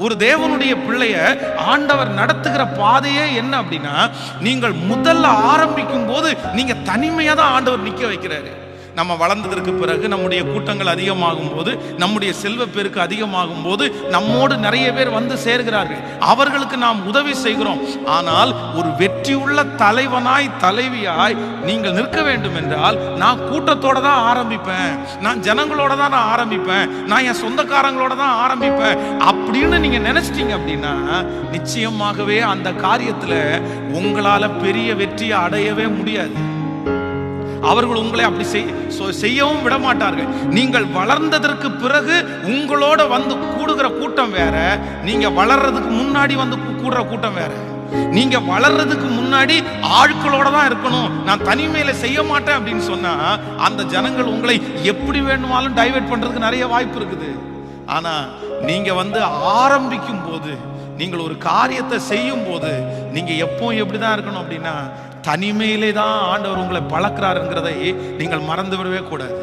ஒரு தேவனுடைய பிள்ளைய ஆண்டவர் நடத்துகிற பாதையே என்ன அப்படின்னா, நீங்கள் முதல்ல ஆரம்பிக்கும் போது நீங்க தனிமையா தான் ஆண்டவர் நிக்க வைக்கிறாரு. நம்ம வளர்ந்ததற்கு பிறகு நம்முடைய கூட்டங்கள் அதிகமாகும் போது, நம்முடைய செல்வ பெருக்கு அதிகமாகும் போது நம்மோடு நிறைய பேர் வந்து சேர்கிறார்கள். அவர்களுக்கு நாம் உதவி செய்கிறோம். ஆனால் ஒரு வெற்றியுள்ள தலைவனாய் தலைவியாய் நீங்கள் நிற்க வேண்டும் என்றால், நான் கூட்டத்தோட தான் ஆரம்பிப்பேன், நான் ஜனங்களோட தான் நான் ஆரம்பிப்பேன், நான் என் சொந்தக்காரங்களோட தான் ஆரம்பிப்பேன் அப்படின்னு நீங்க நினைச்சிட்டீங்க அப்படின்னா, நிச்சயமாகவே அந்த காரியத்துல உங்களால பெரிய வெற்றியை அடையவே முடியாது. அவர்கள் உங்களை அப்படி செய்யவும் விட மாட்டார்கள். நீங்கள் வளர்ந்ததற்கு பிறகு உங்களோட வந்து கூடுகிற கூட்டம் வேற, நீங்க வளர்றதுக்கு முன்னாடி வந்து கூடுற கூட்டம் வேற. நீங்க வளர்றதுக்கு முன்னாடி ஆட்களோட தான் இருக்கணும், நான் தனிமையில செய்ய மாட்டேன் அப்படின்னு சொன்னா, அந்த ஜனங்கள் உங்களை எப்படி வேணுமாலும் டைவர்ட் பண்றதுக்கு நிறைய வாய்ப்பு இருக்குது. ஆனா நீங்க வந்து ஆரம்பிக்கும் போது, நீங்கள் ஒரு காரியத்தை செய்யும் போது, நீங்க எப்பவும் எப்படிதான் இருக்கணும் அப்படின்னா, தனிமையிலே தான் ஆண்டவர் உங்களை பழக்கிறாருங்கிறதை நீங்கள் மறந்து விடவே கூடாது.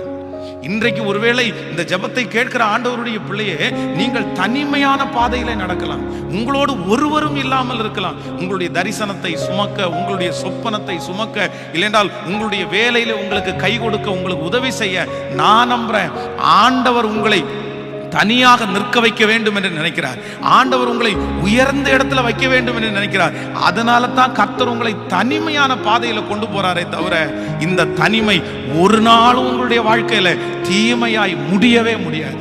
இன்றைக்கு ஒருவேளை இந்த ஜெபத்தை கேட்கிற ஆண்டவருடைய பிள்ளையே, நீங்கள் தனிமையான பாதையில நடக்கலாம், உங்களோடு ஒருவரும் இல்லாமல் இருக்கலாம். உங்களுடைய தரிசனத்தை சுமக்க, உங்களுடைய சொப்பனத்தை சுமக்க, இல்லைஎன்றால் உங்களுடைய வேலையில உங்களுக்கு கை கொடுக்க, உங்களுக்கு உதவி செய்ய நான் நம்புறேன் ஆண்டவர் உங்களை தனியாக நிற்க வைக்க வேண்டும் என்று நினைக்கிறார். ஆண்டவர் உங்களை உயர்ந்த இடத்துல வைக்க வேண்டும் என்று நினைக்கிறார். அதனால தான் கர்த்தர் உங்களை தனிமையான பாதையில கொண்டு போறாரே தவிர, இந்த தனிமை ஒரு நாளும் உங்களுடைய வாழ்க்கையில தீமையாய் முடியவே முடியாது.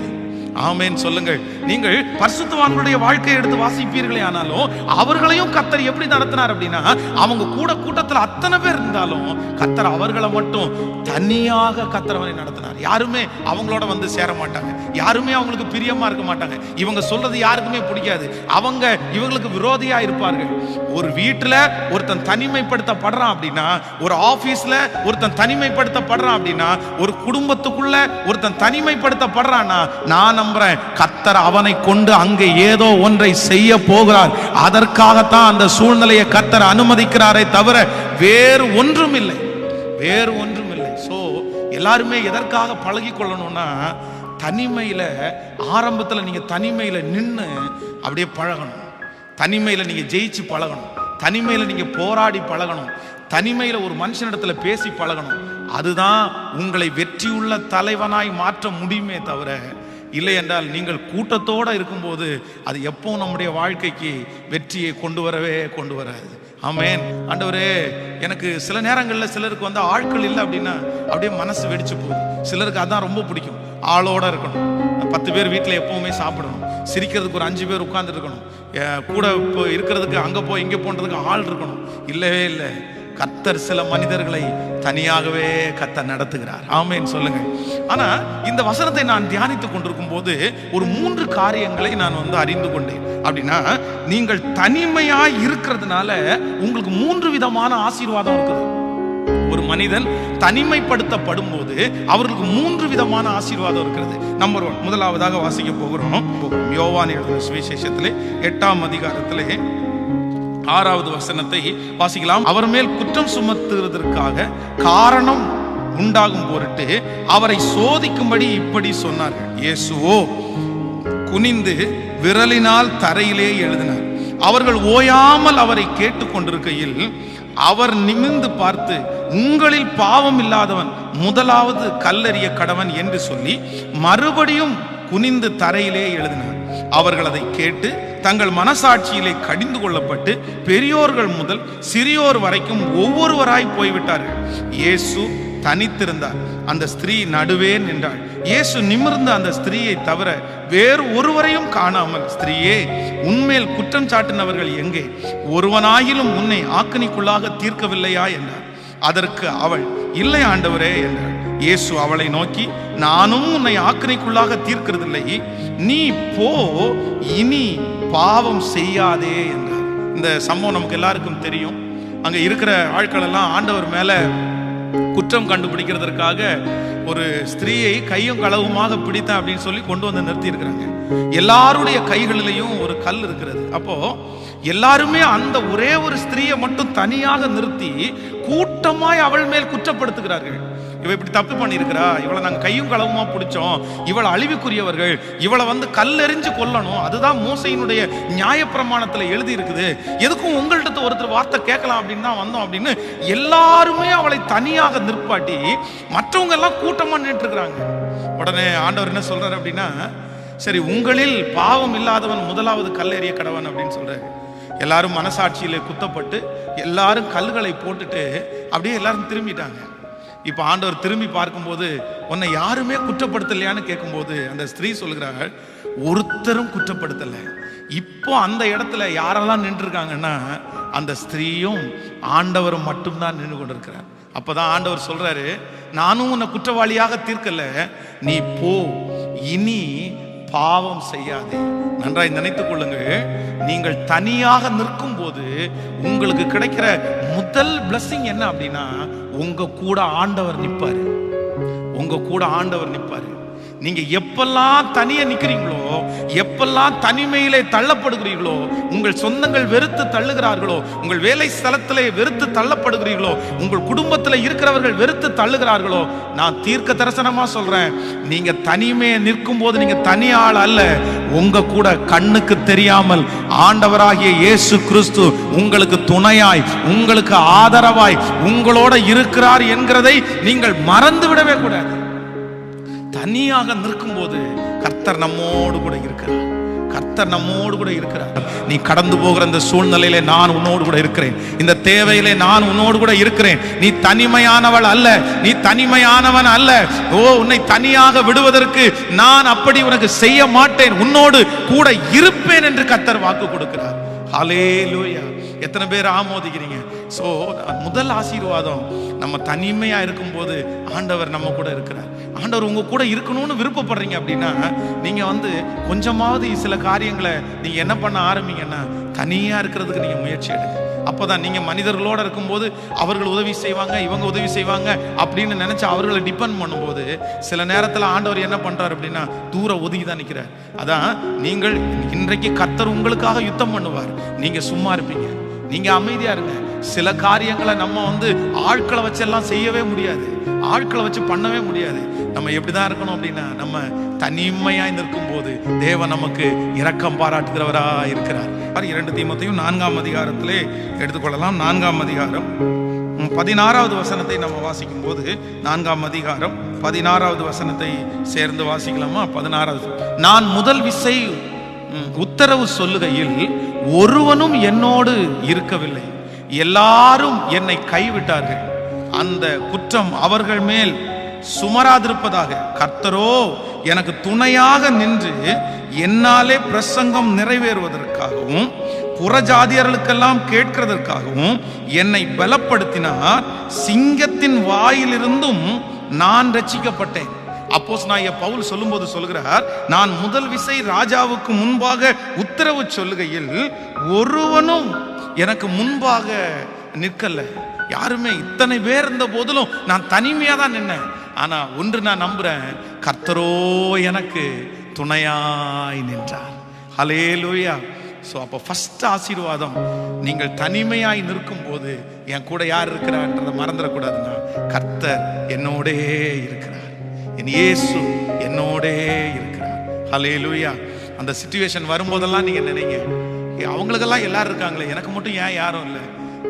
ஆமென் சொல்லுங்கள். நீங்கள் பரிசுத்தவான்களுடைய வாழ்க்கையை எடுத்து வாசிப்பீர்களே ஆனாலும், அவர்களையும் கர்த்தர் எப்படி நடத்தினார் அப்படின்னா, அவங்க கூட கூட்டத்தில் அத்தனை பேர் இருந்தாலும் கர்த்தர் அவர்களை மட்டும் தனியாக கர்த்தரவனை நடத்தினார். யாருமே அவங்களோட வந்து சேர மாட்டாங்க, யாருமே அவங்களுக்கு பிரியமா இருக்க மாட்டாங்க, இவங்க சொல்றது யாருக்குமே பிடிக்காது, அவங்க இவங்களுக்கு விரோதியா இருப்பார்கள். ஒரு வீட்டுல ஒருத்தன் தனிமைப்படுத்தப்படுறான் அப்படின்னா, ஒரு ஆபீஸ்ல ஒருத்தன் தனிமைப்படுத்தப்படுறான் அப்படின்னா, ஒரு குடும்பத்துக்குள்ள ஒருத்தன் தனிமைப்படுத்தப்படுறான்னா, நான் நம்புறேன் கர்த்தர் அவனை கொண்டு அங்கே ஏதோ ஒன்றை செய்ய போகிறார். அதற்காகத்தான் அந்த சூழ்நிலையை கர்த்தர் அனுமதிக்கிறாரே தவிர வேறு ஒன்றும் இல்லை, வேறு ஒன்றும் இல்லை. சோ எல்லாருமே எதற்காக பழகி கொள்ளணும்னா, தனிமையில ஆரம்பத்தில் நீங்க தனிமையில நின்று அப்படியே பழகணும், தனிமையில நீங்க ஜெயிச்சு பழகணும், தனிமையில நீங்க போராடி பழகணும், தனிமையில ஒரு மனுஷனிடத்துல பேசி பழகணும். அதுதான் உங்களை வெற்றியுள்ள தலைவனாய் மாற்ற முடியுமே தவிர, இல்லை என்றால் நீங்கள் கூட்டத்தோடு இருக்கும்போது அது எப்பவும் நம்முடைய வாழ்க்கைக்கு வெற்றியை கொண்டு வராது. ஆமென். ஆண்டவரே, எனக்கு சில நேரங்களில் சிலருக்கு வந்து ஆட்கள் இல்லை அப்படின்னா அப்படியே மனசு வெடிச்சு போகுது. சிலருக்கு அதான் ரொம்ப பிடிக்கும், ஆளோட இருக்கணும், 10 பேர் வீட்டில் எப்பவுமே சாப்பிடணும், சிரிக்கிறதுக்கு ஒரு 5 பேர் உட்கார்ந்து இருக்கணும், கூட இருக்கிறதுக்கு அங்கே போய் இங்கே போன்றதுக்கு ஆள் இருக்கணும். இல்லவே இல்லை, கர்த்தர் சில மனிதர்களை தனியாகவே கர்த்தர் நடத்துகிறார். ஆமென் சொல்லுங்க. ஆனா இந்த வசனத்தை நான் தியானித்துக் கொண்டிருக்கும் போது ஒரு 3 காரியங்களை நான் வந்து அறிந்து கொண்டேன். அப்படின்னா, நீங்கள் தனிமையாய் இருக்கிறதுனால உங்களுக்கு 3 விதமான ஆசீர்வாதம் இருக்குது. ஒரு மனிதன் தனிமைப்படுத்தப்படும் போது அவர்களுக்கு 3 விதமான ஆசீர்வாதம் இருக்கிறது. நம்பர் 1, முதலாவதாக வாசிக்க போகிறோம். யோவான் எழுதின சுவிசேஷத்திலே 8ஆம் அதிகாரத்திலே 6வது வசனத்தை வாசிக்கலாம். அவர் மேல் குற்றம் சுமத்துவதற்காக காரணம் உண்டாகும் பொருட்டு அவரை சோதிக்கும்படி இப்படி சொன்னார்கள். இயேசுவோ குனிந்து விரலினால் தரையிலே எழுதினார். அவர்கள் ஓயாமல் அவரை கேட்டுக்கொண்டிருக்கையில் அவர் நிமிர்ந்து பார்த்து, உங்களில் பாவம் இல்லாதவன் முதலாவது கல்லெறிய கடவன் என்று சொல்லி மறுபடியும் குனிந்து தரையிலே எழுதினார். அவர்கள் அதை கேட்டு தங்கள் மனசாட்சியிலே கடிந்து கொள்ளப்பட்டு பெரியோர்கள் முதல் சிறியோர் வரைக்கும் ஒவ்வொருவராய் போய்விட்டார்கள். இயேசு தனித்திருந்தார், அந்த ஸ்திரீ நடுவே நின்றாள். இயேசு நிமிர்ந்த அந்த ஸ்திரீயை தவிர வேறு ஒருவரையும் காணாமல், ஸ்திரீயே, உன்மேல் குற்றம் சாட்டினவர்கள் எங்கே? ஒருவனாயிலும் உன்னை ஆக்கினைக்குள்ளாக தீர்க்கவில்லையா என்றார். அதற்கு அவள், இல்லை ஆண்டவரே என்றாள். இயேசு அவளை நோக்கி, நானும் உன்னை ஆக்கினைக்குள்ளாக தீர்க்கிறதில்லை, நீ போ, இனி பாவம் செய்யாதே என்றார். இந்த சம்பவம் நமக்கு எல்லாருக்கும் தெரியும். அங்க இருக்கிற ஆட்கள் எல்லாம் ஆண்டவர் மேல குற்றம் கண்டுபிடிக்கிறதுக்காக ஒரு ஸ்திரீயை கையும் களவுமாக பிடித்தான் அப்படின்னு சொல்லி கொண்டு வந்து நிறுத்தி இருக்கிறாங்க. எல்லாருடைய கைகளிலையும் ஒரு கல் இருக்கிறது. அப்போ எல்லாருமே அந்த ஒரே ஒரு ஸ்திரீயை மட்டும் தனியாக நிறுத்தி கூட்டமாய் அவள் மேல் குற்றப்படுத்துகிறார்கள். இவ இப்படி தப்பு பண்ணியிருக்கிறா, இவளை நாங்கள் கையும் களவுமா பிடிச்சோம், இவளை அழிவுக்குரியவர்கள், இவளை வந்து கல்லெறிஞ்சு கொல்லணும், அதுதான் மோசையினுடைய நியாயப்பிரமாணத்தில் எழுதி இருக்குது, எதுக்கும் உங்கள்கிட்ட ஒருத்தர் வார்த்தை கேட்கலாம் அப்படின்னு தான் வந்தோம் அப்படின்னு எல்லாருமே அவளை தனியாக நிற்பாட்டி மற்றவங்க எல்லாம் கூட்டமா நின்று இருக்கிறாங்க. உடனே ஆண்டவர் என்ன சொல்றாரு அப்படின்னா, சரி உங்களில் பாவம் இல்லாதவன் முதலாவது கல்லெறிய கடவன் அப்படின்னு சொல்றாரு. எல்லாரும் மனசாட்சியில குத்தப்பட்டு எல்லாரும் கல்லுகளை போட்டுட்டு அப்படியே எல்லாரும் திரும்பிட்டாங்க. இப்ப ஆண்டவர் திரும்பி பார்க்கும்போது உன்னை யாருமே குற்றப்படுத்தலையான்னு கேட்கும்போது அந்த ஸ்திரீ சொல்கிறார்கள், ஒருத்தரும் குற்றப்படுத்தல. இப்போ அந்த இடத்துல யாரெல்லாம் நின்று இருக்காங்கன்னா அந்த ஸ்திரீயும் ஆண்டவரும் மட்டும்தான் நின்று கொண்டிருக்கிறார். அப்பதான் ஆண்டவர் சொல்றாரு, நானும் உன்னை குற்றவாளியாக தீர்க்கல, நீ போ, இனி பாவம் செய்யாதே. நன்றாய் நினைத்துக் கொள்ளுங்கள், நீங்கள் தனியாக நிற்கும் போது உங்களுக்கு கிடைக்கிற முதல் பிளஸிங் என்ன அப்படின்னா, உங்க கூட ஆண்டவர் நிற்பாரு. உங்க கூட ஆண்டவர் நிற்பாரு. நீங்க எப்பெல்லாம் தனியா நிக்கிறீங்களோ, எப்பெல்லாம் தனிமையிலே தள்ளப்படுகிறீர்களோ, உங்கள் சொந்தங்கள் வெறுத்து தள்ளுகிறார்களோ, உங்கள் வேலை ஸ்தலத்திலே வெறுத்து தள்ளப்படுகிறீர்களோ, உங்கள் குடும்பத்தில் இருக்கிறவர்கள் வெறுத்து தள்ளுகிறார்களோ, நான் தீர்க்க தரிசனமா சொல்றேன், நீங்க தனிமையை நிற்கும் போது நீங்க தனியாள் அல்ல, உங்க கூட கண்ணுக்கு தெரியாமல் ஆண்டவராகிய இயேசு கிறிஸ்து உங்களுக்கு துணையாய், உங்களுக்கு ஆதரவாய் உங்களோட இருக்கிறார் என்கிறதை நீங்கள் மறந்து விடவே கூடாது. தனியாக நிற்கும் போது கர்த்தர் நம்மோடு கூட இருக்கிறார். கர்த்தர் நம்மோடு கூட இருக்கிறார். நீ கடந்து போகிற இந்த சூழ்நிலையிலே நான் உன்னோடு கூட இருக்கிறேன். இந்த தேவையிலே நான் உன்னோடு கூட இருக்கிறேன். நீ தனிமையானவள் அல்ல, நீ தனிமையானவன் அல்ல. ஓ, உன்னை தனியாக விடுவதற்கு நான் அப்படி உனக்கு செய்ய மாட்டேன், உன்னோடு கூட இருப்பேன் என்று கர்த்தர் வாக்கு கொடுக்கிறார். ஹல்லேலூயா. எத்தனை பேர் ஆமோதிக்கிறீங்க? சோ முதல் ஆசீர்வாதம், நம்ம தனிமையா இருக்கும் போது ஆண்டவர் நம்ம கூட இருக்கிறார். ஆண்டவர் உங்க கூட இருக்கணும்னு விருப்பப்படுறீங்க அப்படின்னா நீங்க வந்து கொஞ்சமாவது சில காரியங்களை நீங்க என்ன பண்ண ஆரம்பிங்கன்னா, தனியா இருக்கிறதுக்கு நீங்க முயற்சி எடுங்க. அப்போதான் நீங்க மனிதர்களோட இருக்கும்போது அவர்கள் உதவி செய்வாங்க, இவங்க உதவி செய்வாங்க அப்படின்னு நினைச்சு அவர்களை டிபெண்ட் பண்ணும்போது சில நேரத்தில் ஆண்டவர் என்ன பண்றாரு அப்படின்னா தூர ஒதுங்கி தான் நிற்கிறார். அதான் நீங்கள் இன்றைக்கு கர்த்தர் உங்களுக்காக யுத்தம் பண்ணுவார், நீங்க சும்மா இருப்பீங்க, நீங்க அமைதியா இருங்க. சில காரியங்களை நம்ம வந்து ஆட்களை வச்செல்லாம் செய்யவே முடியாது, ஆட்களை வச்சு பண்ணவே முடியாது. நம்ம எப்படிதான் இருக்கணும் அப்படின்னா, நம்ம தனிமையாய் நிற்கும் போது தேவன் நமக்கு இரக்கம் பாராட்டுகிறவரா இருக்கிறார். 2 தீமோத்தேயு 4ஆம் அதிகாரத்திலே எடுத்துக்கொள்ளலாம். 4ஆம் அதிகாரம் 16வது வசனத்தை நம்ம வாசிக்கும் போது, 4ஆம் அதிகாரம் 16வது வசனத்தை சேர்ந்து வாசிக்கலாமா? 16வது, நான் முதல் விசை உத்தரவு சொல்லுகையில் ஒருவனும் என்னோடு இருக்கவில்லை, எல்லாரும் என்னை கைவிட்டார்கள், அந்த குற்றம் அவர்கள் மேல் சுமராதிருப்பதாக. கர்த்தரோ எனக்கு துணையாக நின்று என்னாலே பிரசங்கம் நிறைவேறுவதற்காகவும் புறஜாதியர்களுக்கெல்லாம் கேட்கிறதற்காகவும் என்னை பலப்படுத்தினார். சிங்கத்தின் வாயிலிருந்தும் நான் ரட்சிக்கப்பட்டேன். அப்போஸ்தலனாகிய பவுல் சொல்லும்போது சொல்கிறார், நான் முதல் விசை ராஜாவுக்கு முன்பாக உத்தரவு சொல்லுகையில் ஒருவனும் எனக்கு முன்பாக நிற்கல. யாருமே, இத்தனை பேர் இருந்த போதிலும் நான் தனிமையா தான் நின்னேன். ஆனா ஒன்று நான் நம்புறேன், கர்த்தரோ எனக்கு துணையாய் நின்றார். ஹல்லேலூயா. ஸோ அப்போ ஃபர்ஸ்ட் ஆசீர்வாதம், நீங்கள் தனிமையாய் நிற்கும் போது என் கூட யார் இருக்கிறான்றதை மறந்துடக்கூடாதுன்னா, கர்த்தர் என்னோடே இருக்கிறார், என் இயேசு என்னோடே இருக்கிறார். ஹல்லேலூயா. அந்த சிச்சுவேஷன் வரும்போதெல்லாம் நீங்க நினைங்க, அவங்களுக்கெல்லாம் எல்லாரும் இருக்காங்களே, எனக்கு மட்டும் ஏன் யாரும் இல்லை,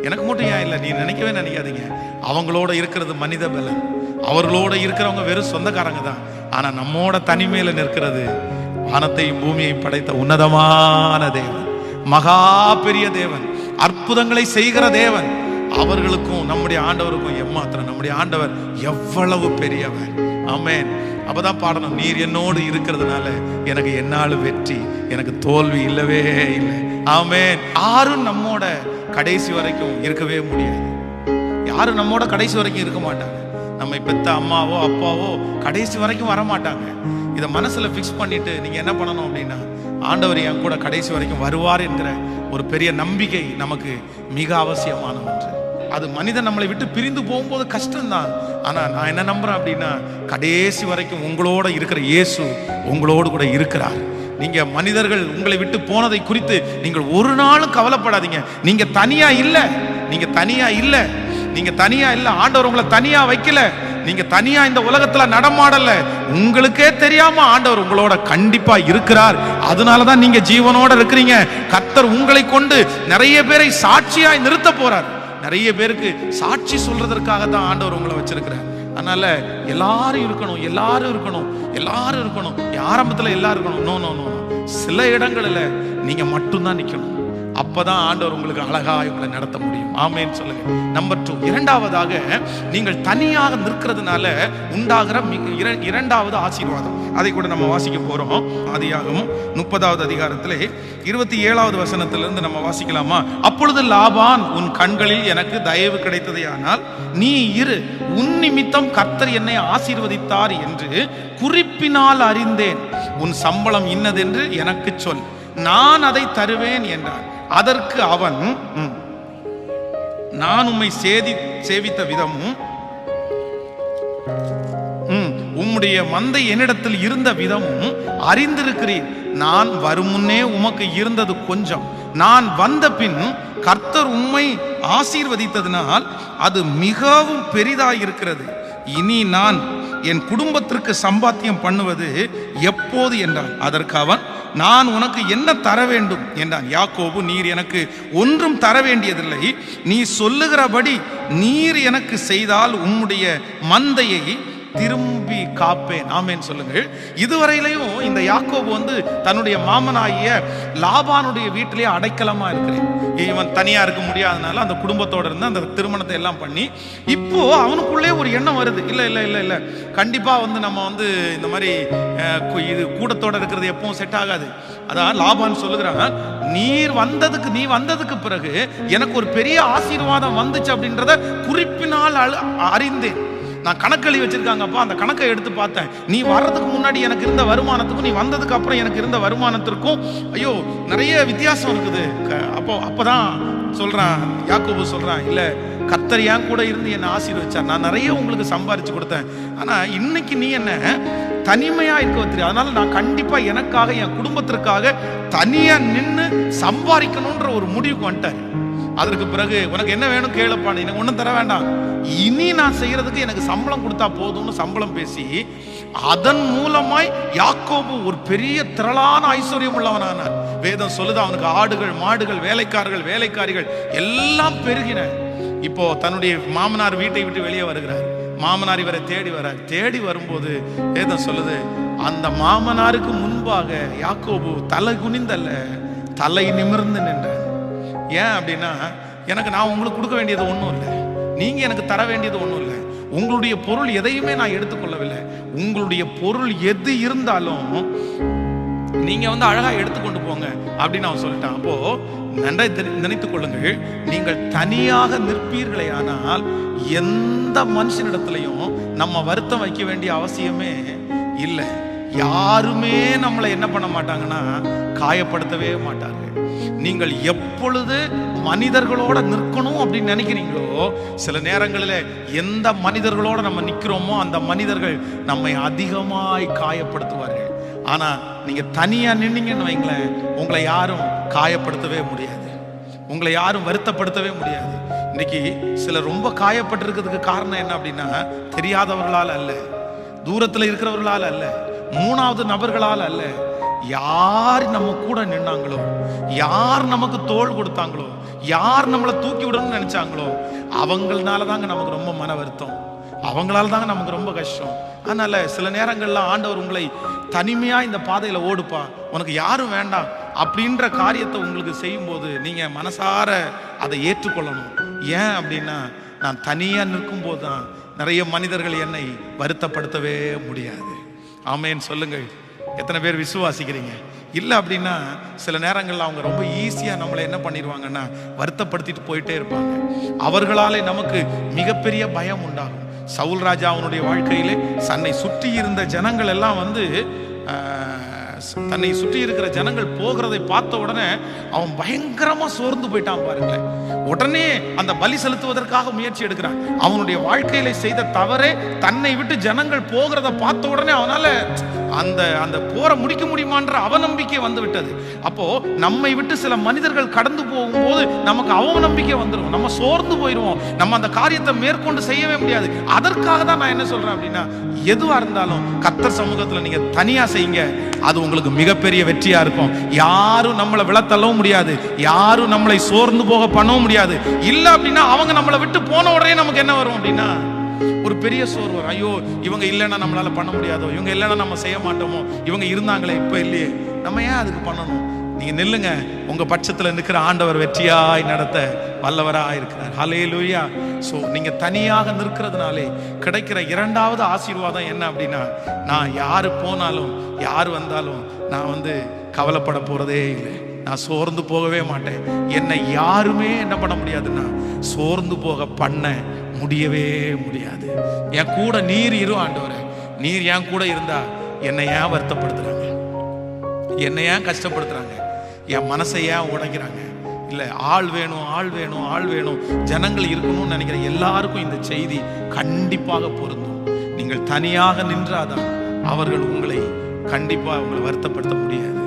எனக்கு மட்டும் ஏன் இல்லை, நீ நினைக்கவே நினைக்காதீங்க. அவங்களோட இருக்கிறது மனித பலம், அவர்களோட இருக்கிறவங்க வெறும் சொந்தக்காரங்க தான். ஆனா நம்மோட தனிமையில நிற்கிறது வானத்தையும் பூமியையும் படைத்த உன்னதமான தேவன், மகா பெரிய தேவன், அற்புதங்களை செய்கிற தேவன். அவர்களுக்கும் நம்முடைய ஆண்டவருக்கும் எம்மாத்திரம், நம்முடைய ஆண்டவர் எவ்வளவு பெரியவர். ஆமென். அப்பதான் பாடணும், நீர் என்னோடு இருக்கிறதுனால எனக்கு என்னாலும் வெற்றி, எனக்கு தோல்வி இல்லவே இல்லை. ஆமென். யாரும் நம்மோட கடைசி வரைக்கும் இருக்கவே முடியாது. யாரும் நம்மோட கடைசி வரைக்கும் இருக்க மாட்டாங்க. நம்மை பெத்த அம்மாவோ அப்பாவோ கடைசி வரைக்கும் வர மாட்டாங்க. இதை மனசுல ஃபிக்ஸ் பண்ணிட்டு நீங்க என்ன பண்ணணும் அப்படின்னா, ஆண்டவர் என் கூட கடைசி வரைக்கும் வருவார் என்கிற ஒரு பெரிய நம்பிக்கை நமக்கு மிக அவசியமான ஒன்று. அது மனிதன் நம்மளை விட்டு பிரிந்து போகும்போது கஷ்டம்தான். ஆனா நான் என்ன நம்புறேன் அப்படின்னா, கடைசி வரைக்கும் உங்களோட இருக்கிற இயேசு உங்களோடு கூட இருக்கிறார். நீங்க மனிதர்கள் உங்களை விட்டு போனதை குறித்து நீங்கள் ஒரு நாளும் கவலைப்படாதீங்க. நீங்க தனியா இல்ல, நீங்க தனியா இல்ல, நீங்க தனியா இல்ல. ஆண்டவர் உங்களை தனியா வைக்கல. நீங்க தனியா இந்த உலகத்துல நடமாடல, உங்களுக்கே தெரியாம ஆண்டவர் உங்களோட கண்டிப்பா இருக்கிறார். அதனாலதான் நீங்க ஜீவனோட இருக்கிறீங்க. கர்த்தர் உங்களை கொண்டு நிறைய பேரை சாட்சியாய் நிறுத்த போறார். நிறைய பேருக்கு சாட்சி சொல்றதற்காக தான் ஆண்டவர் உங்களை வச்சிருக்கிறார். அதனால எல்லாரும் இருக்கணும், எல்லாரும் இருக்கணும், எல்லாரும் இருக்கணும். ஆரம்பத்துல எல்லாரும் இருக்கணும். நோ நோ நோ, சில இடங்கள்ல நீங்க மட்டும்தான் நிக்கணும். அப்பதான் ஆண்டவர் உங்களுக்கு அழகா உங்களை நடத்த முடியும். ஆமென் சொல்லுங்க. நம்பர் 2, இரண்டாவதாக, நீங்கள் தனியாக நிற்கிறதுனால உண்டாகிற இரண்டாவது ஆசீர்வாதம், அதை கூட நம்ம வாசிக்க போறோம். ஆதியாகமம் 30வது அதிகாரத்திலே 27வது வசனத்திலிருந்து நம்ம வாசிக்கலாமா? அப்பொழுது லாபான், உன் கண்களில் எனக்கு தயவு கிடைத்ததேயானால் நீ இரு, உன் நிமித்தம் கர்த்தர் என்னை ஆசீர்வதித்தார் என்று குறிப்பினால் அறிந்தேன். உன் சம்பளம் இன்னதென்று எனக்கு சொல், நான் அதை தருவேன் என்றான். அதற்கு அவன், நான் உம்மை சேவித்த விதமும் உம்முடைய மந்தை என்னிடத்தில் இருந்த விதமும் அறிந்திருக்கிறீர். நான் வரும் முன்னே உமக்கு இருந்தது கொஞ்சம், நான் வந்த பின் கர்த்தர் உம்மை ஆசீர்வதித்ததினால் அது மிகவும் பெரிதாயிருக்கிறது. இனி நான் என் குடும்பத்திற்கு சம்பாத்தியம் பண்ணுவது எப்போது என்றான். அதற்கு அவன், நான் உனக்கு என்ன தர வேண்டும் என்றான். யாக்கோபு, நீர் எனக்கு ஒன்றும் தர வேண்டியதில்லை, நீ சொல்லுகிறபடி நீர் எனக்கு செய்தால் உம்முடைய மந்தையை திரும்பி காப்பேன். ஆமென் சொல்லுங்கள். இதுவரையிலையும் இந்த யாக்கோபு தன்னுடைய மாமனாகிய லாபானுடைய வீட்டிலேயே அடைக்கலமா இருக்கிறேன். இவன் தனியா இருக்க முடியாதனால அந்த குடும்பத்தோட இருந்து அந்த திருமணத்தை எல்லாம் பண்ணி, இப்போ அவனுக்குள்ளே ஒரு எண்ணம் வருது, இல்ல இல்ல இல்ல இல்ல கண்டிப்பா நம்ம இந்த மாதிரி இது கூடத்தோட இருக்கிறது எப்பவும் செட் ஆகாது. அதான் லாபான் சொல்லுகிறான், நீ வந்ததுக்கு பிறகு எனக்கு ஒரு பெரிய ஆசீர்வாதம் வந்துச்சு அப்படின்றத குறிப்பினால் அறிந்தேன். நான் கணக்கெழி வச்சிருக்காங்கப்பா, அந்த கணக்கை எடுத்து பார்த்தேன். நீ வர்றதுக்கு முன்னாடி எனக்கு இருந்த வருமானத்துக்கும் நீ வந்ததுக்கு அப்புறம் எனக்கு இருந்த வருமானத்திற்கும் ஐயோ நிறைய வித்தியாசம் இருக்குது. அப்பதான் சொல்றான், யாக்கோபு சொல்றான், இல்ல கர்த்தர் என் கூட இருந்து என்னை ஆசீர்வதிச்சார், நான் நிறைய உங்களுக்கு சம்பாரிச்சு கொடுத்தேன். ஆனா இன்னைக்கு நீ என்ன தனிமையா இருக்க வச்சிரு, அதனால நான் கண்டிப்பா எனக்காக என் குடும்பத்திற்காக தனியா நின்று சம்பாதிக்கணும்ன்ற ஒரு முடிவுக்கு வந்துட்டேன். அதற்கு பிறகு உனக்கு என்ன வேணும் கேளுப்பா, எனக்கு ஒன்றும் தர வேண்டாம், இனி நான் செய்யறதுக்கு எனக்கு சம்பளம் கொடுத்தா போதும்னு சம்பளம் பேசி அதன் மூலமாய் யாக்கோபு ஒரு பெரிய திரளான ஐஸ்வர்யம் உள்ளவனானார். வேதம் சொல்லுது, அவனுக்கு ஆடுகள், மாடுகள், வேலைக்காரர்கள், வேலைக்காரிகள் எல்லாம் பெருகின. இப்போ தன்னுடைய மாமனார் வீட்டை விட்டு வெளியே வருகிறார். மாமனார் இவரை தேடி வரார். தேடி வரும்போது வேதம் சொல்லுது, அந்த மாமனாருக்கு முன்பாக யாக்கோபு தலை குனிந்தல்ல, தலை நிமிர்ந்து நின்றார். ஏன் அப்படின்னா, நான் உங்களுக்கு கொடுக்க வேண்டியது ஒன்றும் இல்லை, நீங்க எனக்கு தர வேண்டியது ஒன்றும் இல்லை, உங்களுடைய பொருள் எதையுமே நான் எடுத்துக்கொள்ளவில்லை, உங்களுடைய பொருள் எது இருந்தாலும் நீங்க அழகா எடுத்துக்கொண்டு போங்க அப்படின்னு அவன் சொல்லிட்டான். அப்போ நன்றாய் நினைத்துக் கொள்ளுங்கள், நீங்கள் தனியாக நிற்பீர்களே ஆனால் எந்த மனுஷனிடத்திலையும் நம்ம வருத்தம் வைக்க வேண்டிய அவசியமே இல்லை. யாருமே நம்மளை என்ன பண்ண மாட்டாங்கன்னா காயப்படுத்தவே மாட்டார்கள். நீங்கள் எப்பொழுது மனிதர்களோட நிற்கணும் அப்படின்னு நினைக்கிறீங்களோ, சில நேரங்களில் எந்த மனிதர்களோட நம்ம நிற்கிறோமோ அந்த மனிதர்கள் நம்மை அதிகமாய் காயப்படுத்துவார்கள். ஆனா நீங்க தனியா நின்னீங்கன்னு வைங்களேன், உங்களை யாரும் காயப்படுத்தவே முடியாது, உங்களை யாரும் வருத்தப்படுத்தவே முடியாது. இன்னைக்கு சிலர் ரொம்ப காயப்பட்டிருக்கிறதுக்கு காரணம் என்ன அப்படின்னா, தெரியாதவர்களால் அல்ல, தூரத்தில் இருக்கிறவர்களால் அல்ல, மூணாவது நபர்களால் அல்ல, யார் நம்ம கூட நின்னாங்களோ, யார் நமக்கு தோள் கொடுத்தாங்களோ, யார் நம்மளை தூக்கி விடணும்னு நினைச்சாங்களோ அவங்களால தாங்க நமக்கு ரொம்ப மன வருத்தம், அவங்களால தாங்க நமக்கு ரொம்ப கஷ்டம். அதனால சில நேரங்கள்ல ஆண்டவர் உங்களை தனிமையா இந்த பாதையில ஓடுப்பா, உனக்கு யாரும் வேண்டாம் அப்படின்ற காரியத்தை உங்களுக்கு செய்யும் போது நீங்க மனசார அதை ஏற்றுக்கொள்ளணும். ஏன் அப்படின்னா, நான் தனியா நிற்கும் போதுதான் நிறைய மனிதர்கள் என்னை வருத்தப்படுத்தவே முடியாது. ஆமேன்னு சொல்லுங்கள். எத்தனை பேர் விசுவாசிக்கிறீங்க? இல்லை அப்படின்னா சில நேரங்களில் அவங்க ரொம்ப ஈஸியாக நம்மளை என்ன பண்ணிடுவாங்கன்னா வருத்தப்படுத்திட்டு போயிட்டே இருப்பாங்க. அவர்களாலே நமக்கு மிகப்பெரிய பயம் உண்டாகும். சவுல் ராஜா அவனுடைய வாழ்க்கையிலே தன்னை சுற்றி இருந்த ஜனங்கள் எல்லாம் தன்னை சுற்றி இருக்கிற ஜனங்கள் போகிறதை பார்த்த உடனே அவன் பயங்கரமா சோர்ந்து போயிட்டான் பாருங்களேன். உடனே அந்த பலி செலுத்துவதற்காக முயற்சி எடுக்கிறான். அவனுடைய வாழ்க்கையில செய்த தவறே தன்னை விட்டு ஜனங்கள் போகிறத பார்த்த உடனே அவனால அந்த அந்த போரை முடிக்க முடியுமான்ற அவநம்பிக்கை வந்து விட்டது. அப்போ நம்மை விட்டு சில மனிதர்கள் கடந்து போகும்போது நமக்கு அவநம்பிக்கை வந்துடும், நம்ம சோர்ந்து போயிடுவோம், நம்ம அந்த காரியத்தை மேற்கொண்டு செய்யவே முடியாது. அதற்காக தான் நான் என்ன சொல்றேன் அப்படின்னா, எதுவா இருந்தாலும் கர்த்தர் சமூகத்துல நீங்க தனியா செய்யுங்க, அது உங்களுக்கு மிகப்பெரிய வெற்றியா இருக்கும். யாரும் நம்மளை விழத்தள்ளவும் முடியாது, யாரும் நம்மளை சோர்ந்து போக பண்ணவும் முடியாது. இல்ல அப்படின்னா அவங்க நம்மளை விட்டு போன உடனே நமக்கு என்ன வரும் அப்படின்னா ஒரு பெரிய சோர்வு வரும். ஐயோ இவங்க இல்லைன்னா நம்மளால பண்ண முடியாதோ, இவங்க இல்லைன்னா நம்ம செய்ய மாட்டோமோ, இவங்க இருந்தாங்களே இப்ப இல்லையே, நம்ம ஏன் அதுக்கு பண்ணணும்? நீங்க நில்லுங்க, உங்க பட்சத்துல நிற்கிற ஆண்டவர் வெற்றியாய் நடத்த வல்லவராய் இருக்கிறார். ஹல்லேலூயா. சோ நீங்க தனியாக நிற்கிறதுனாலே கிடைக்கிற இரண்டாவது ஆசீர்வாதம் என்ன அப்படின்னா, நான் யாரு போனாலும் யாரு வந்தாலும் நான் கவலைப்பட போறதே இல்லை, நான் சோர்ந்து போகவே மாட்டேன். என்னை யாருமே என்ன பண்ண முடியாதுன்னா சோர்ந்து போக பண்ண முடியவே முடியாது. என் கூட நீர் இரு ஆண்டவரே, நீர் என் கூட இருந்தா என்னை ஏன் வருத்தப்படுத்துறாங்க, என்னை ஏன் கஷ்டப்படுத்துறாங்க, என் மனசை ஏன் உடைக்கிறாங்க? இல்லை, ஆள் வேணும் ஆள் வேணும் ஆள் வேணும், ஜனங்கள் இருக்கணும்னு நினைக்கிற எல்லாருக்கும் இந்த செய்தி கண்டிப்பாக பொருந்தும். நீங்கள் தனியாக நின்றாதான் அவர்கள் உங்களை வருத்தப்படுத்த முடியாது.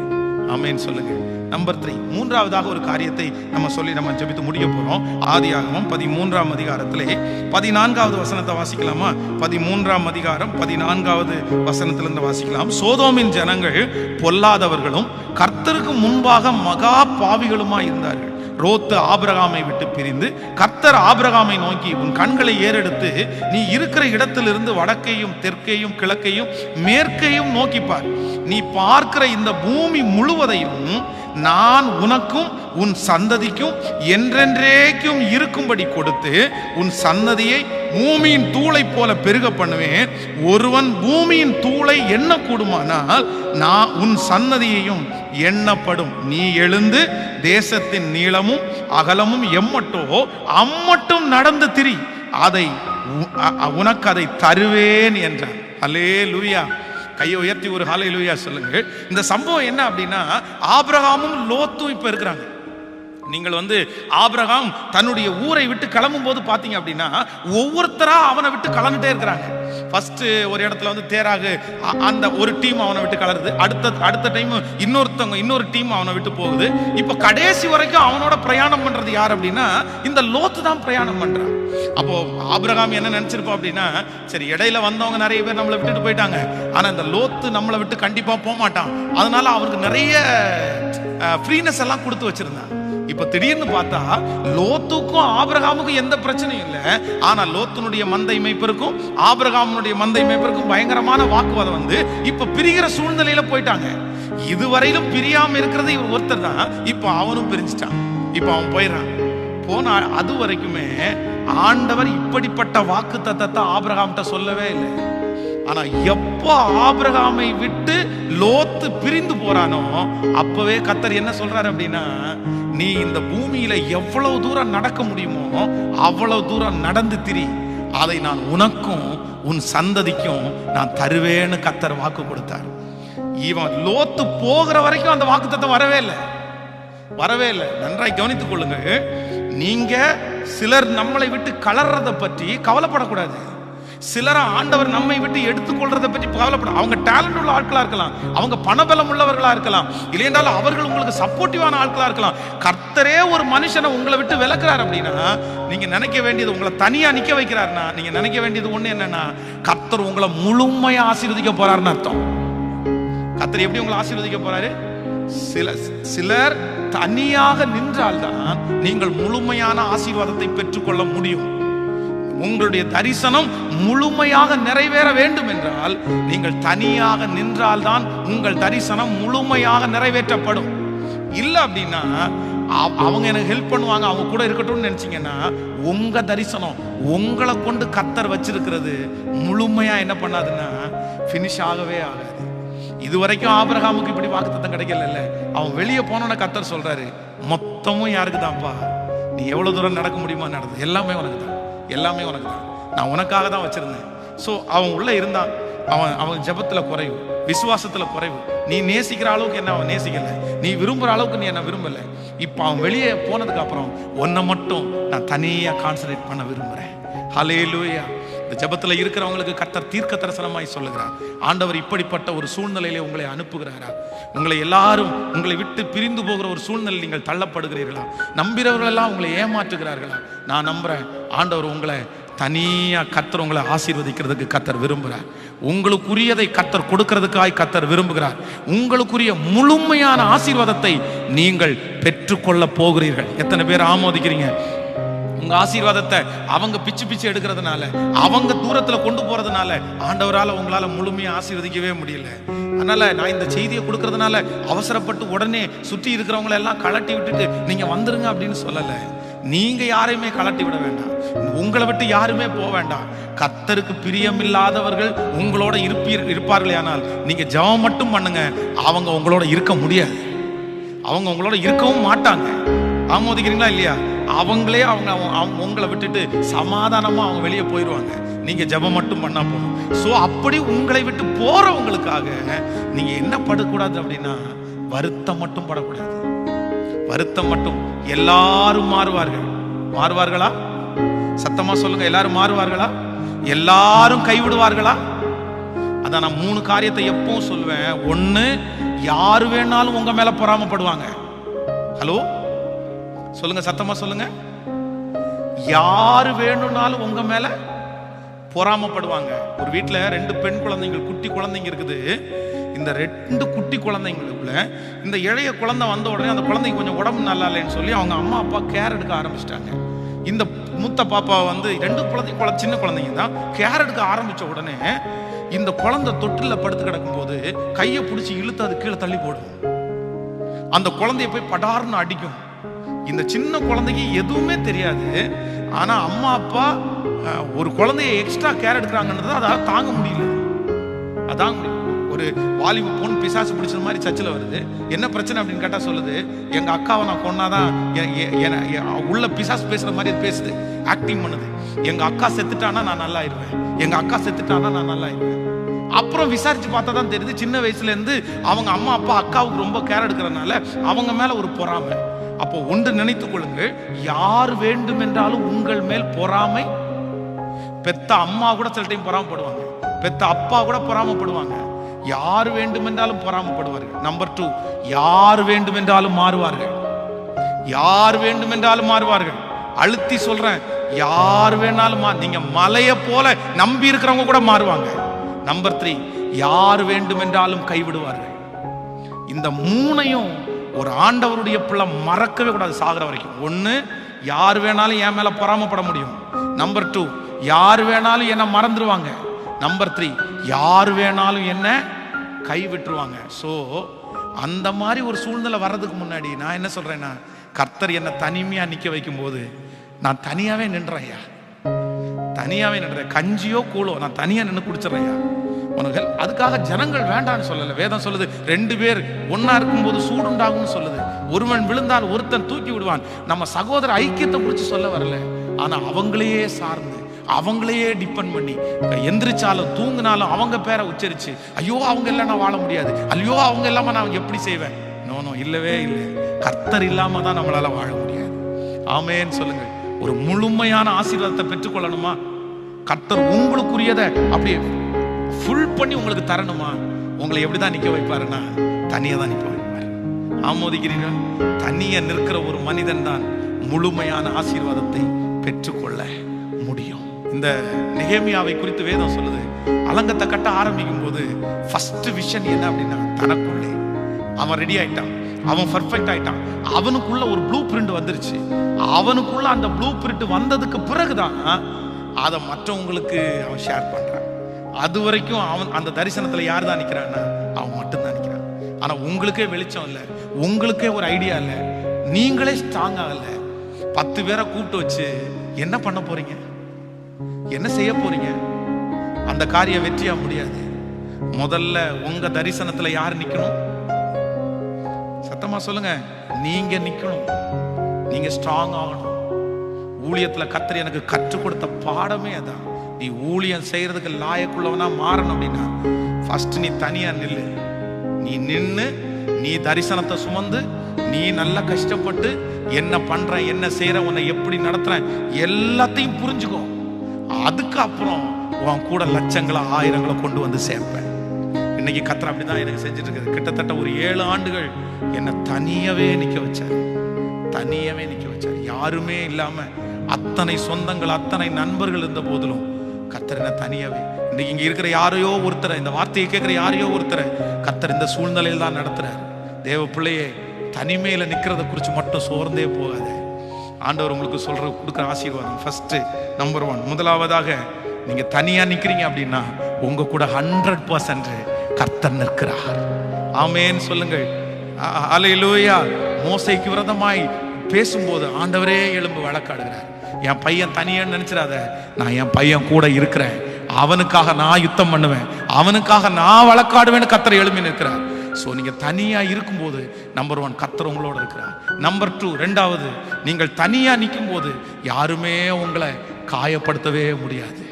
ஆமென் சொல்லுங்க. நம்பர் 3, மூன்றாவதாக ஒரு காரியத்தை நம்ம ஜெபித்து முடிக்க போறோம். ஆதியாகமம் 13ஆம் அதிகாரத்திலே 14வது வசனத்தை வாசிக்கலாமா? 13ஆம் அதிகாரம் 14வது வசனத்திலிருந்து வாசிக்கலாம். சோதோமின் ஜனங்கள் பொல்லாதவர்களும் கர்த்தருக்கு முன்பாக மகா பாவிகளுமாய் இருந்தார்கள். ரோத்து ஆபிரகாமை விட்டு பிரிந்து கர்த்தர் ஆபிரகாமை நோக்கி, உன் கண்களை ஏறெடுத்து நீ இருக்கிற இடத்திலிருந்து வடக்கையும் தெற்கையும் கிழக்கையும் மேற்கையும் நோக்கிப்பார். நீ பார்க்கிற இந்த பூமி முழுவதையும் நான் உனக்கும் உன் சந்ததிக்கும் என்றென்றைக்கும் இருக்கும்படி கொடுத்து உன் சந்ததியை பூமியின் தூளை போல பெருக பண்ணுவேன். ஒருவன் பூமியின் தூளை எண்ண கூடுமானால் நான் உன் சன்னதியையும் எண்ணப்படும். நீ எழுந்து தேசத்தின் நீளமும் அகலமும் எம்மட்டோ அம்மட்டும் நடந்து திரி, உனக்கு அதை தருவேன் என்றான். அல்லேலூயா. கையை உயர்த்தி ஒரு ஹல்லேலூயா சொல்லுங்க. இந்த சம்பவம் என்ன அப்படின்னா, ஆபிரகாமும் லோத்தும் இப்ப இருக்கிறாங்க. நீங்கள் ஆபிரகாம் தன்னுடைய ஊரை விட்டு கிளம்பும் போது பாத்தீங்க அப்படின்னா ஒவ்வொருத்தரா அவனை விட்டு கலந்துட்டே இருக்கிறாங்க. ஃபர்ஸ்ட் ஒரு இடத்துல தேராகு அந்த ஒரு டீம் அவனை விட்டு கலருது, அடுத்த டைம் இன்னொரு டீம் அவனை விட்டு போகுது. இப்ப கடைசி வரைக்கும் அவனோட பிரயாணம் பண்றது யார் அப்படின்னா இந்த லோத்து தான் பிரயாணம் பண்றான். அப்போ ஆபிரகாம் என்ன நினைச்சிருப்போம் அப்படின்னா, சரி இடையில வந்தவங்க நிறைய பேர் நம்மளை விட்டுட்டு போயிட்டாங்க, ஆனா இந்த லோத்து நம்மளை விட்டு கண்டிப்பா போக மாட்டான், அதனால அவனுக்கு நிறைய ஃப்ரீனஸ் எல்லாம் கொடுத்து வச்சிருந்தான். இப்ப திடீர்னு பார்த்தா லோத்துக்கும் ஆபிரகாமுக்கும் எந்த பிரச்சனையும் இல்லை, ஆனா லோத்துனுடைய மந்தை மேய்ப்பருக்கும் ஆபிரகாமுடைய மந்தை மேய்ப்பருக்கும் பயங்கரமான வாக்குவாதம் இப்ப பிரிகிற சூழ்நிலையில போயிட்டாங்க. இதுவரையிலும் பிரியாம இருக்கிறது இவர் ஒருத்தர் தான், இப்ப அவனும் பிரிஞ்சிட்டான், இப்ப அவன் போயிடறான். போனா அது வரைக்குமே ஆண்டவர் இப்படிப்பட்ட வாக்கு தத்தத்தை ஆபிரகாம்கிட்ட சொல்லவே இல்லை. ஆனா எப்போ ஆபிரகாமை விட்டு லோத்து பிரிந்து போறானோ அப்பவே கர்த்தர் என்ன சொல்றாரு அப்படின்னா, நீ இந்த பூமியில எவ்வளவு தூரம் நடக்க முடியுமோ அவ்வளவு தூரம் நடந்து திரி, அதை நான் உனக்கும் உன் சந்ததிக்கும் நான் தருவேன்னு கர்த்தர் வாக்கு கொடுத்தார். இவன் லோத்து போகிற வரைக்கும் அந்த வாக்குத்தத்தம் வரவே இல்லை. நன்றாய் கவனித்துக் கொள்ளுங்க. நீங்க சிலர் நம்மளை விட்டு கலர்றதை பற்றி கவலைப்படக்கூடாது. சிலரை ஆண்டவர் நம்மை விட்டு எடுத்துக்கொள்றதை பற்றி கவலைப்பட, அவங்க டேலண்ட் உள்ள ஆட்களா இருக்கலாம், அவங்க பணபலம் உள்ளவர்களா இருக்கலாம், இல்லையென்றால் அவர்கள் உங்களுக்கு சப்போர்ட்டிவான ஆட்களா இருக்கலாம். கர்த்தரே ஒரு மனுஷனை உங்களை விட்டு விலக்குறார் அப்படின்னா நீங்க நினைக்க வேண்டியது, உங்களை தனியா நிக்க வைக்கிறாருன்னா நீங்க நினைக்க வேண்டியது ஒண்ணு என்னன்னா, கர்த்தர் உங்களை முழுமையா ஆசீர்வதிக்க போறாருன்னு அர்த்தம். கர்த்தர் எப்படி உங்களை ஆசீர்வதிக்க போறாரு? சிலர் தனியாக நின்றால்தான் நீங்கள் முழுமையான ஆசீர்வாதத்தை பெற்றுக்கொள்ள முடியும். உங்களுடைய தரிசனம் முழுமையாக நிறைவேற வேண்டும் என்றால் நீங்கள் தனியாக நின்றால்தான் உங்கள் தரிசனம் முழுமையாக நிறைவேற்றப்படும். இல்லை அப்படின்னா அவங்க எனக்கு ஹெல்ப் பண்ணுவாங்க, அவங்க கூட இருக்கட்டும்னு நினைச்சீங்கன்னா உங்க தரிசனம் உங்களை கொண்டு கர்த்தர் வச்சிருக்கிறது முழுமையா என்ன பண்ணாதுன்னா ஃபினிஷ் ஆகவே ஆகாது. இதுவரைக்கும் ஆபிரகாமுக்கு இப்படி வாக்குத்தத்தம் கிடைக்கல. அவன் வெளியே போனோன்னு கர்த்தர் சொல்றாரு, மொத்தமும் யாருக்கு தான்ப்பா, நீ எவ்வளவு தூரம் நடக்க முடியுமா நடந்தது எல்லாமே உனக்கு தான், எல்லாமே உனக்கு தான், நான் உனக்காக தான் வச்சிருந்தேன். ஸோ அவன் உள்ள இருந்தான். அவன் ஜெபத்துல குறைவு, விசுவாசத்துல குறைவு. நீ நேசிக்கிற அளவுக்கு என்ன அவன் நேசிக்கல, நீ விரும்புற அளவுக்கு நீ என்ன விரும்பல. இப்போ அவன் வெளியே போனதுக்கு அப்புறம் உன்னை மட்டும் நான் தனியா கான்சன்ட்ரேட் பண்ண விரும்புறேன். ஹல்லேலூயா. இந்த ஜெபத்துல இருக்கிறவங்களுக்கு கர்த்தர் தீர்க்க தரிசனமாய் சொல்லுகிறார். ஆண்டவர் இப்படிப்பட்ட ஒரு சூழ்நிலையிலே உங்களை அனுப்புகிறாரா? உங்களை எல்லாரும் உங்களை விட்டு பிரிந்து போகிற ஒரு சூழ்நிலை நீங்கள் தள்ளப்படுகிறீர்களா? நம்புகிறவர்கள் எல்லாம் உங்களை ஏமாற்றுகிறார்களா? நான் நம்புறேன் ஆண்டவர் உங்களை தனியா கர்த்தர் உங்களை ஆசீர்வதிக்கிறதுக்கு கர்த்தர் விரும்புகிறார். உங்களுக்குரியதை கர்த்தர் கொடுக்கிறதுக்காய் கர்த்தர் விரும்புகிறார். உங்களுக்குரிய முழுமையான ஆசீர்வாதத்தை நீங்கள் பெற்றுக்கொள்ள போகிறீர்கள். எத்தனை பேர் ஆமோதிக்கிறீங்க? உங்க ஆசீர்வாதத்தை அவங்க பிச்சு பிச்சு எடுக்கிறதுனால, அவங்க தூரத்துல கொண்டு போறதுனால ஆண்டவரால உங்களால முழுமையா ஆசீர்வதிக்கவே முடியல. அதனால நான் இந்த செய்தியை கொடுக்கறதுனால அவசரப்பட்டு உடனே சுற்றி இருக்கிறவங்களை எல்லாம் கலட்டி விட்டுட்டு நீங்க வந்துருங்க அப்படின்னு சொல்லல. நீங்க யாரையுமே கலட்டி விட வேண்டாம். உங்களை விட்டு யாருமே போக வேண்டாம். கர்த்தருக்கு பிரியமில்லாதவர்கள் உங்களோட இருப்பார்களே, ஆனால் நீங்க ஜெபம் மட்டும் பண்ணுங்க. அவங்க உங்களோட இருக்க முடியாது. அவங்க உங்களோட இருக்கவும் மாட்டாங்க. ஆமோதிக்கிறீங்களா இல்லையா? அவங்களே அவங்க உங்களை விட்டுட்டு சமாதானமா அவங்க வெளியே போயிடுவாங்க. நீங்க ஜெபம் மட்டும் பண்ணா போதும். சோ அப்படி உங்களை விட்டு போறவங்களுக்காக நீங்க என்ன படக்கூடாது அப்படின்னா, வருத்தம் மட்டும் படக்கூடாது. வருத்தம் மட்டும். எல்லாரும் மாறுவார்கள். மாறுவார்களா? சத்தமா சொல்லுங்க. எல்லாரும் மாறுவார்களா? எல்லாரும் கைவிடுவார்களா? அதான் நான் 3 காரியத்தை எப்பவும் சொல்லுவேன். ஒண்ணு, யாரு வேணாலும் உங்க மேல பொறாமப்படுவாங்க. ஹலோ சொல்லுங்க, சத்தமா சொல்லுங்க. யாரு வேணும்னாலும் உங்க மேல பொறாமப்படுவாங்க. ஒரு வீட்டுல 2 பெண் குழந்தைங்க, குட்டி குழந்தைங்க இருக்குது. இந்த 2 குட்டி குழந்தைங்களுக்குள்ள இந்த இளைய குழந்தை வந்த உடனே அந்த குழந்தைக்கு கொஞ்சம் உடம்பு நல்லா இல்லைன்னு சொல்லி அவங்க அம்மா அப்பா கேர் எடுக்க ஆரம்பிச்சிட்டாங்க. இந்த மூத்த பாப்பா வந்து 2 குழந்தைங்க சின்ன குழந்தைங்க தான் கேர் எடுக்க ஆரம்பிச்ச உடனே இந்த குழந்தை தொட்டில படுத்து கிடக்கும் போது கையை பிடிச்சி இழுத்து அது கீழே தள்ளி போடும். அந்த குழந்தைய போய் படார்னு அடிக்கும். இந்த சின்ன குழந்தைக்கு எதுவுமே தெரியாது. ஆனா அம்மா அப்பா ஒரு குழந்தைய எக்ஸ்ட்ரா கேர் எடுக்கிறாங்கன்றது அதால தாங்க முடியல. அதான் ஒரு வாலிப பொண்ணு பிசாசு பிடிச்சது மாதிரி சர்ச்சில் வருது. என்ன பிரச்சனை அப்படின்னு கேட்டா சொல்லுது, எங்க அக்காவை நான் கொன்னாதான் உள்ள பிசாசு பேசுற மாதிரி பேசுது, ஆக்டிங் பண்ணுது. எங்க அக்கா செத்துட்டானா நான் நல்லா ஆயிடுவேன், எங்க அக்கா செத்துட்டானா நான் நல்லா ஆயிடுவேன். அப்புறம் விசாரிச்சு பார்த்தா தான் தெரியுது, சின்ன வயசுல இருந்து அவங்க அம்மா அப்பா அக்காவுக்கு ரொம்ப கேர் எடுக்கிறதுனால அவங்க மேல ஒரு பொறாமை. அப்போ ஒன்று நினைத்துக் கொள்ளுங்கள், யார் வேண்டும் என்றாலும் உங்கள் மேல் பொறாமை. பெத்த அம்மா கூட சில டைம் பொறாமப்படுவாங்க, பெத்த அப்பா கூட பொறாமப்படுவாங்க. யார் வேண்டும் என்றாலும் பொறாமப்படுவார்கள். நம்பர் 2, யார் வேண்டும் என்றாலும் மாறுவார்கள். யார் வேண்டும் என்றாலும் மாறுவார்கள். அழுத்தி சொல்றேன், யார் வேணாலும் நீங்க மலையை போல நம்பி இருக்கிறவங்க கூட மாறுவாங்க. நம்பர் 3, யார் வேண்டும் என்றாலும் கைவிடுவார்கள். இந்த 3ஐயும் ஒரு ஆண்டவருடைய பிள்ளை மறக்கவே கூடாது சாகிற வரைக்கும். ஒண்ணு, யார் வேணாலும் என் மேல பொறாமப்பட முடியும். நம்பர் 2, யார் வேணாலும் என்ன மறந்துடுவாங்க. நம்பர் 3, யார் வேணாலும் என்ன கைவிட்டுருவாங்க. சோ அந்த மாதிரி ஒரு சூழ்நிலை வர்றதுக்கு முன்னாடி நான் என்ன சொல்றேன்னா, கர்த்தர் என்ன தனிமையா நிக்க வைக்கும் போது நான் தனியாவே நின்றேன். தனியாவே நின்றேன். கஞ்சியோ கூழோ நான் தனியா நின்று குடிச்சிடறேன். உனக்கு அதுக்காக ஜனங்கள் வேண்டான்னு சொல்லல. வேதம் சொல்லுது, 2 பேர் ஒன்னா இருக்கும்போது சூடுண்டாகும்னு சொல்லுது. ஒருவன் விழுந்தால் ஒருத்தன் தூக்கி விடுவான். நம்ம சகோதர ஐக்கியத்தை குறித்து சொல்ல வரல. ஆனா அவங்களையே சார்ந்து, அவங்களையே டிபெண்ட் பண்ணி, எந்திரிச்சாலும் தூங்கினாலும் அவங்க பேரை உச்சரிச்சு, ஐயோ அவங்க எல்லாம் நான் வாழ முடியாது, ஐயோ அவங்க இல்லாம நான் எப்படி செய்வேன்? நோ, இல்லவே இல்லை. கர்த்தர் இல்லாம தான் நம்மளால வாழ முடியாது. ஆமென் சொல்லுங்க. ஒரு முழுமையான ஆசீர்வாதத்தை பெற்றுக்கொள்ளணுமா? கர்த்தர் உங்களுக்குரியதை அப்படியே ஃபுல் பண்ணி உங்களுக்கு தரணுமா? உங்களை எப்படிதான் நிக்க வைப்பாருன்னா, தனியா தான் நிக்க வைப்பாரு. ஆமோதிக்கிறீர்கள்? தனியா நிற்கிற ஒரு மனிதன் தான் முழுமையான ஆசீர்வாதத்தை பெற்றுக்கொள்ள முடியும். இந்த நெகேமியாவை குறித்து வேதம் சொல்லுது, அலங்கத்தை கட்ட ஆரம்பிக்கும் போது ஃபர்ஸ்ட் விஷன் என்ன அப்படின்னா, தனக்குள்ளே அவன் ரெடி ஆயிட்டான், அவன் பர்ஃபெக்ட் ஆயிட்டான். அவனுக்குள்ள ஒரு ப்ளூ பிரிண்ட் வந்துருச்சு. அவனுக்குள்ள அந்த ப்ளூ பிரிண்ட் வந்ததுக்கு பிறகுதான் அதை மற்றவங்களுக்கு அவன் ஷேர் பண்றான். அது வரைக்கும் அவன் அந்த தரிசனத்துல யார் தான் நிக்கிறான்னா, அவன் மட்டும்தான் நிக்கிறான். ஆனா உங்களுக்கே வெளிச்சம் இல்லை, உங்களுக்கே ஒரு ஐடியா இல்லை, நீங்களே ஸ்ட்ராங் ஆகல. 10 பேரை கூப்பிட்டு வச்சு என்ன பண்ண போறீங்க? என்ன செய்ய போறீங்க? அந்த காரியம் வெற்றியா முடியாது. முதல்ல உங்க தரிசனத்துல யார் நிக்கணும்? சத்தமா சொல்லுங்க. நீங்க நிக்கணும். நீங்க ஸ்ட்ராங் ஆகணும். ஊழியத்துல கர்த்தர் எனக்கு கற்றுக் கொடுத்த பாடமே அதான். நீ ஊழியம் செய்யறதுக்கு லாயக்குள்ளவனா மாறணும் அப்படின்னா ஃபர்ஸ்ட் நீ தனியா நில்லு. நீ நின்னு, நீ தரிசனத்தை சுமந்து, நீ நல்லா கஷ்டப்பட்டு என்ன பண்ற, என்ன செய்யற, உன்னை எப்படி நடத்துற எல்லாத்தையும் புரிஞ்சுக்கோ. அதுக்கு அப்புறம் உன் கூட லட்சங்களை ஆயிரங்களை கொண்டு வந்து சேர்ப்பேன். இன்னைக்கு கர்த்தர் அப்படிதான் எனக்கு செஞ்சுட்டு இருக்குது. கிட்டத்தட்ட ஒரு 7 ஆண்டுகள் என்னை தனியவே நிக்க வச்சார். யாருமே இல்லாம அத்தனை சொந்தங்கள், அத்தனை நண்பர்கள் இருந்த போதிலும் கர்த்தர் என்ன தனியவே, இன்னைக்கு இங்க இருக்கிற யாரையோ ஒருத்தரை, இந்த வார்த்தையை கேட்கிற யாரையோ ஒருத்தரை கர்த்தர் இந்த சூழ்நிலையில் தான் நடத்துறாரு. தேவ பிள்ளையே, தனிமையில நிக்கிறத குறித்து மட்டும் சோர்ந்தே போகாத. ஆண்டவர் உங்களுக்கு கொடுக்குற ஆசீர்வாதம் ஃபர்ஸ்ட் நம்பர் 1, முதலாவதாக நீங்க தனியா நிக்கிறீங்க அப்படின்னா உங்க கூட 100% கர்த்தர் நிற்கிறார். ஆமென் சொல்லுங்கள். அல்லேலூயா. மோசேக்கு விரோதமாய் பேசும்போது ஆண்டவரே எழும்பு வழக்காடுகிறார். என் பையன் தனியான்னு நினைச்சிடாத, நான் என் பையன் கூட இருக்கிறேன், அவனுக்காக நான் யுத்தம் பண்ணுவேன், அவனுக்காக நான் வழக்காடுவேன்னு கர்த்தர் எழும்பி நிற்கிறார். ஸோ நீங்க தனியா இருக்கும்போது நம்பர் 1 கர்த்தர் உங்களோட இருக்கிறார். நம்பர் 2, ரெண்டாவது, நீங்கள் தனியா நிற்கும் போது யாருமே உங்களை காயப்படுத்தவே முடியாது,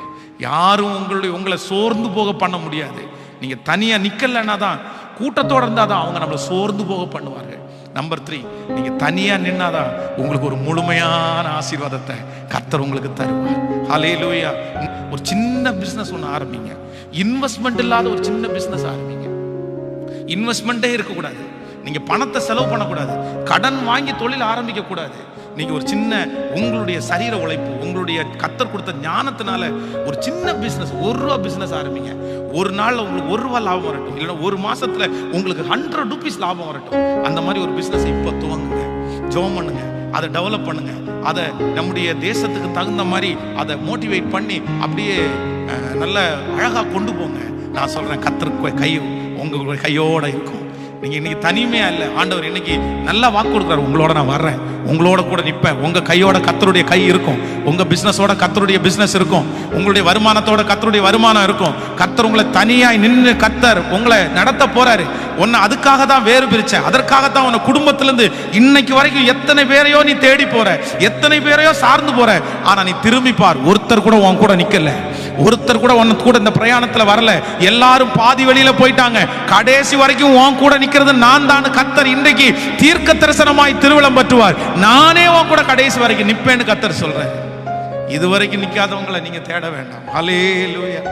யாரும் உங்களை சோர்ந்து போக பண்ண முடியாது. நீங்க தனியா நிக்கலன்னா தான், கூட்டத்தோட இருந்தாதான் அவங்க நம்மளை சோர்ந்து போக பண்ணுவார்கள். நம்பர் 3, நீங்க தனியா நின்னாதான் உங்களுக்கு ஒரு முழுமையான ஆசீர்வாதத்தை கர்த்தர் உங்களுக்கு தருவார். ஹல்லேலூயா. ஒரு சின்ன பிசினஸ் ஒன்று ஆரம்பிங்க. இன்வெஸ்ட்மெண்ட் இல்லாத ஒரு சின்ன பிசினஸ் ஆரம்பிங்க. இன்வெஸ்ட்மெண்ட்டே இருக்கக்கூடாது. நீங்க பணத்தை செலவு பண்ணக்கூடாது, கடன் வாங்கி தொழில் ஆரம்பிக்க கூடாது. நீங்க ஒரு சின்ன உங்களுடைய சரீர உழைப்பு, உங்களுடைய கர்த்தர் கொடுத்த ஞானத்தினால ஒரு சின்ன பிசினஸ், ₹1 பிசினஸ் ஆரம்பிங்க. ஒரு நாள்ல உங்களுக்கு ₹1 லாபம் வரட்டும், இல்லைன்னா ஒரு மாசத்துல உங்களுக்கு ₹100 லாபம் வரட்டும். அந்த மாதிரி ஒரு பிசினஸ் இப்போ துவங்குங்க. ஜெபம் பண்ணுங்க, அதை டெவலப் பண்ணுங்க, அதை நம்முடைய தேசத்துக்கு தகுந்த மாதிரி அதை மோட்டிவேட் பண்ணி அப்படியே நல்ல அழகா கொண்டு போங்க. நான் சொல்றேன், கர்த்தர் கை உங்களுடைய கையோட இருக்கும். நீங்க இன்னைக்கு தனிமையா இல்லை, ஆண்டவர் இன்னைக்கு நல்லா வாக்கு கொடுக்குறாரு, உங்களோட நான் வர்றேன், உங்களோட கூட நிற்பேன். உங்க கையோட கர்த்தருடைய கை இருக்கும், உங்க பிசினஸோட கர்த்தருடைய பிசினஸ் இருக்கும், உங்களுடைய வருமானத்தோட கர்த்தருடைய வருமானம் இருக்கும். கர்த்தர் உங்களை தனியாய் நின்று கர்த்தர் உங்களை நடத்த போறாரு. உன்னை அதுக்காக தான் வேறு பிரிச்சேன், அதற்காகத்தான் உன்னை குடும்பத்திலிருந்து இன்னைக்கு வரைக்கும் எத்தனை பேரையோ நீ தேடி போற, எத்தனை பேரையோ சார்ந்து போற. ஆனா நீ திரும்பி பார், ஒருத்தர் கூட உன் கூட நிக்கல, ஒருத்தர் கூட உன்னை கூட இந்த பிரயாணத்துல வரல. எல்லாரும் பாதி வழியில போயிட்டாங்க. கடைசி வரைக்கும் உன் கூட நிக்கிறது நான் தான். கர்த்தர் இன்றைக்கு தீர்க்க தரிசனமாய் திருவிழம் பற்றுவார். நானே உன் கூட கடைசி வரைக்கும் நிப்பேன்னு கர்த்தர் சொல்றேன். இதுவரைக்கும் நிக்காதவங்களை நீங்க தேட வேண்டாம். ஹல்லேலூயா.